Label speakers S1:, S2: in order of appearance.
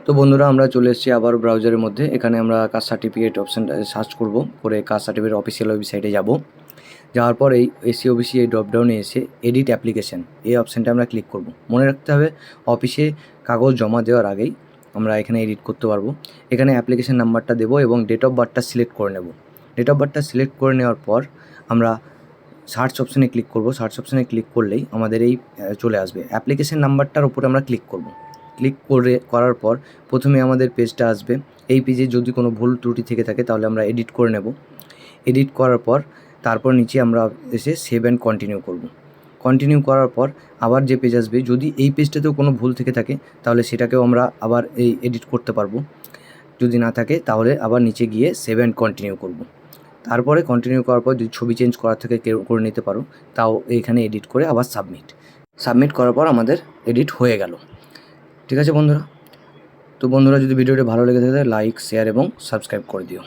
S1: তো বন্ধুরা আমরা চলে এসেছি আবার ব্রাউজারের মধ্যে। এখানে আমরা কাস্ট সার্টিফিকেট অপশানটা সার্চ করব, করে কাস্ট সার্টিফিকেট অফিসিয়াল ওয়েবসাইটে যাব। যাওয়ার পর এই এসসি/ওবিসি এই ড্রপডাউনে এসে এডিট অ্যাপ্লিকেশন এই অপশানটা আমরা ক্লিক করব। মনে রাখতে হবে অফিসে কাগজ জমা দেওয়ার আগেই আমরা এখানে এডিট করতে পারবো। এখানে অ্যাপ্লিকেশন নাম্বারটা দেবো এবং ডেট অফ বার্থটা সিলেক্ট করে নেব। ডেট অফ বার্থটা সিলেক্ট করে নেওয়ার পর আমরা সার্চ অপশানে ক্লিক করব। সার্চ অপশানে ক্লিক করলেই আমাদের এই চলে আসবে। অ্যাপ্লিকেশন নাম্বারটার উপরে আমরা ক্লিক করব। ক্লিক করার পর প্রথমে আমাদের পেজটা আসবে। এই পেজে যদি কোনো ভুল ত্রুটি থেকে থাকে তাহলে আমরা এডিট করে নেব। এডিট করার পর তারপর নিচে আমরা এসে সেভ অ্যান্ড কন্টিনিউ করব। কন্টিনিউ করার পর আবার যে পেজ আসবে, যদি এই পেজটাতেও কোনো ভুল থেকে থাকে তাহলে সেটাকেও আমরা আবার এডিট করতে পারবো। যদি না থাকে তাহলে আবার নিচে গিয়ে সেভ অ্যান্ড কন্টিনিউ করব। তারপরে কন্টিনিউ করার পর যদি ছবি চেঞ্জ করার থেকে করে নিতে পারো, তাও এইখানে এডিট করে আবার সাবমিট করার পর আমাদের এডিট হয়ে গেল। ঠিক আছে বন্ধুরা? তো বন্ধুরা, যদি ভিডিওটি ভালো লেগে থাকে লাইক, শেয়ার এবং সাবস্ক্রাইব করে দিও।